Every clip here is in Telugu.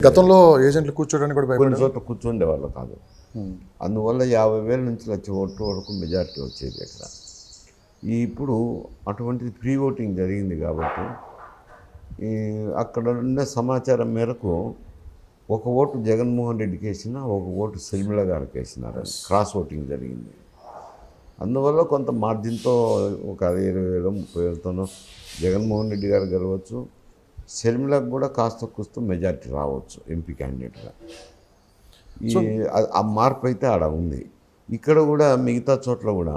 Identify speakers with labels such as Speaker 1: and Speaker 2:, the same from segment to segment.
Speaker 1: గతంలో ఏజెంట్లు కూర్చోడానికి కూడా
Speaker 2: కొన్ని చోట్ల కూర్చుండేవాళ్ళు కాదు. అందువల్ల 50,000 నుంచి 1,00,000 ఓట్ల వరకు మెజార్టీ వచ్చేది అక్కడ. ఇప్పుడు అటువంటిది ప్రీ ఓటింగ్ జరిగింది కాబట్టి అక్కడ ఉన్న సమాచారం మేరకు ఒక ఓటు జగన్మోహన్ రెడ్డికి వేసిన, ఒక ఓటు షర్మిల గారికి వేసినారు. క్రాస్ ఓటింగ్ జరిగింది. అందువల్ల కొంత మార్జిన్తో ఒక 20,000 30,000తోనో జగన్మోహన్ రెడ్డి గారు గెలవచ్చు. షర్మిలకు కూడా కాస్త కూస్త మెజార్టీ రావచ్చు ఎంపీ క్యాండిడేట్గా. ఆ మార్పు అయితే ఆడ ఉంది. ఇక్కడ కూడా మిగతా చోట్ల కూడా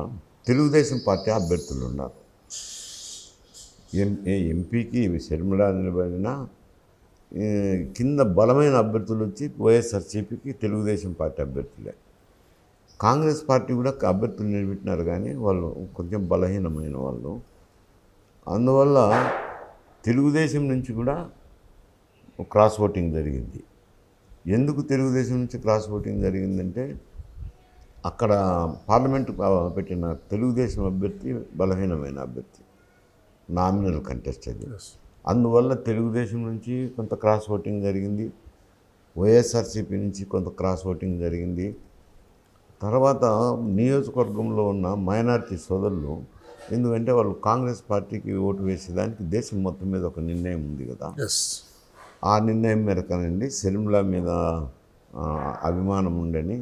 Speaker 2: తెలుగుదేశం పార్టీ అభ్యర్థులు ఉన్నారు. ఎంపీకి షర్మిల నిలబడినా కింద బలమైన అభ్యర్థులు వచ్చి వైఎస్ఆర్సీపీకి తెలుగుదేశం పార్టీ అభ్యర్థులే. కాంగ్రెస్ పార్టీ కూడా అభ్యర్థులు నిలబెట్టినారు, కానీ వాళ్ళు కొంచెం బలహీనమైన వాళ్ళు. అందువల్ల తెలుగుదేశం నుంచి కూడా క్రాస్ ఓటింగ్ జరిగింది. ఎందుకు తెలుగుదేశం నుంచి క్రాస్ ఓటింగ్ జరిగిందంటే అక్కడ పార్లమెంటు పెట్టిన తెలుగుదేశం అభ్యర్థి బలహీనమైన అభ్యర్థి, నామినల్ కంటెస్ట్ అది. అందువల్ల తెలుగుదేశం నుంచి కొంత క్రాస్ ఓటింగ్ జరిగింది, వైఎస్ఆర్సీపీ నుంచి కొంత క్రాస్ ఓటింగ్ జరిగింది. తర్వాత నియోజకవర్గంలో ఉన్న మైనారిటీ సోదరులు, ఎందుకంటే వాళ్ళు కాంగ్రెస్ పార్టీకి ఓటు వేసేదానికి దేశం మొత్తం మీద ఒక నిర్ణయం ఉంది కదా. ఆ నిర్ణయం మేరకనండి షర్మిల మీద అభిమానం ఉండని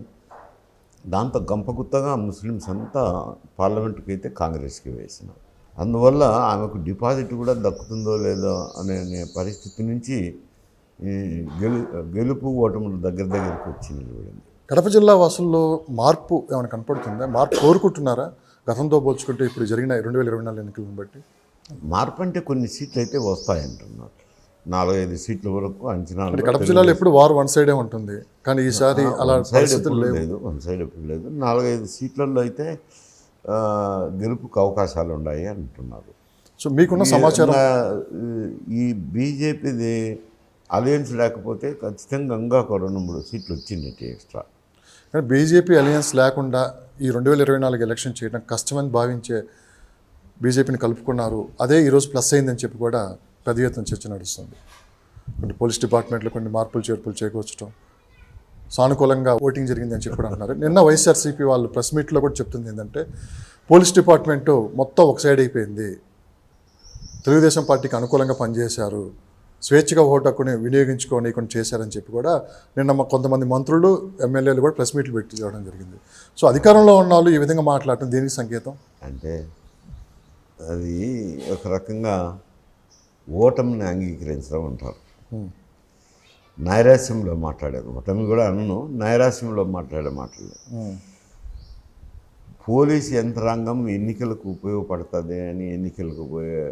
Speaker 2: దాంతో గంపగుత్తగా ముస్లిమ్స్ అంతా పార్లమెంటుకి అయితే కాంగ్రెస్కి వేసినారు. అందువల్ల ఆమెకు డిపాజిట్ కూడా దక్కుతుందో లేదో అనే పరిస్థితి నుంచి గెలుపు ఓటములు దగ్గరికి వచ్చి నిలబడింది.
Speaker 1: కడప జిల్లా వాసుల్లో మార్పు ఏమైనా కనపడుతుందా? మార్పు కోరుకుంటున్నారా గతంతో పోల్చుకుంటే ఇప్పుడు జరిగిన 2024 ఎన్నికలను బట్టి?
Speaker 2: మార్పు అంటే కొన్ని సీట్లు అయితే వస్తాయంటున్నారు. 4-5 సీట్ల వరకు అంచనాలు.
Speaker 1: కడప జిల్లాలో ఎప్పుడు వార్ వన్ సైడే ఉంటుంది, కానీ ఈసారి అలా
Speaker 2: లేదు. వన్ సైడ్ ఎప్పుడు లేదు. 4-5 సీట్లలో అయితే గెలుపుకు అవకాశాలు ఉన్నాయి అంటున్నారు.
Speaker 1: సో మీకున్న సమాచారం
Speaker 2: ఈ బీజేపీది అలయన్స్ లేకపోతే ఖచ్చితంగా ఇంకా ఒక 2-3 సీట్లు వచ్చింది ఎక్స్ట్రా.
Speaker 1: కానీ బీజేపీ అలయన్స్ లేకుండా ఈ 2024 ఎలక్షన్ చేయడం కష్టమని భావించే బీజేపీని కలుపుకున్నారు. అదే ఈరోజు ప్లస్ అయిందని చెప్పి కూడా పెద్ద ఎత్తున చర్చ నడుస్తుంది. కొన్ని పోలీస్ డిపార్ట్మెంట్లో కొన్ని మార్పులు చేర్పులు చేకూర్చడం, సానుకూలంగా ఓటింగ్ జరిగిందని చెప్పి కూడా అంటున్నారు. నిన్న వైఎస్ఆర్సీపీ వాళ్ళు ప్రెస్ మీట్లో కూడా చెప్తుంది ఏంటంటే పోలీస్ డిపార్ట్మెంటు మొత్తం ఒక సైడ్ అయిపోయింది, తెలుగుదేశం పార్టీకి అనుకూలంగా పనిచేశారు, స్వేచ్ఛగా ఓటు హక్కుని వినియోగించుకొని కొన్ని చేశారని చెప్పి కూడా నిన్న కొంతమంది మంత్రులు ఎమ్మెల్యేలు కూడా ప్రెస్ మీట్లు పెట్టి చేయడం జరిగింది. సో అధికారంలో ఉన్న వాళ్ళు ఈ విధంగా మాట్లాడటం దేనికి సంకేతం?
Speaker 2: అంటే అది ఒక రకంగా ఓటమిని అంగీకరించడం అంటారు. నైరాశ్యంలో మాట్లాడారు. ఓటమి కూడా అనను, నైరాశ్యంలో మాట్లాడే మాటలు. పోలీసు యంత్రాంగం ఎన్నికలకు ఉపయోగపడుతుంది అని ఎన్నికలకు పోయే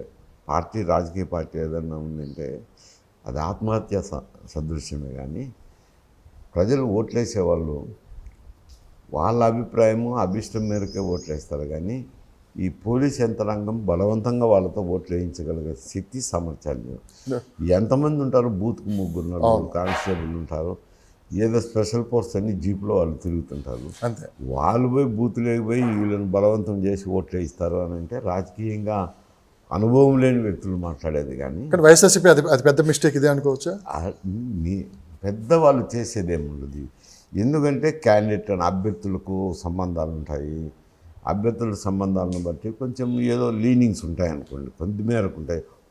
Speaker 2: పార్టీ, రాజకీయ పార్టీ ఏదన్నా ఉందంటే అది ఆత్మహత్య సదృశ్యమే. కానీ ప్రజలు ఓట్లేసేవాళ్ళు వాళ్ళ అభిప్రాయము అభిష్టం మేరకే ఓట్లేస్తారు. కానీ ఈ పోలీస్ యంత్రాంగం బలవంతంగా వాళ్ళతో ఓట్లు వేయించగలిగే శక్తి సామర్థ్యాలు ఎంతమంది ఉంటారు? బూత్కు 3 కానిస్టేబుల్ ఉంటారు, ఏదో స్పెషల్ ఫోర్స్ అన్ని జీపులో వాళ్ళు తిరుగుతుంటారు.
Speaker 1: అంతే.
Speaker 2: వాళ్ళు పోయి బూత్లోకి పోయి వీళ్ళని బలవంతం చేసి ఓట్లు వేయిస్తారు అని అంటే రాజకీయంగా అనుభవం లేని వ్యక్తులు మాట్లాడేది. కానీ
Speaker 1: వైఎస్ఆర్సీపీ అది పెద్ద మిస్టేక్ ఇదే అనుకోవచ్చా?
Speaker 2: పెద్దవాళ్ళు చేసేదేముండదు. ఎందుకంటే క్యాండిడేట్ అని అభ్యర్థులకు సంబంధాలు ఉంటాయి. అభ్యర్థుల సంబంధాలను బట్టి కొంచెం ఏదో లీనింగ్స్ ఉంటాయి అనుకోండి, కొంత మేరకు ఉంటాయి.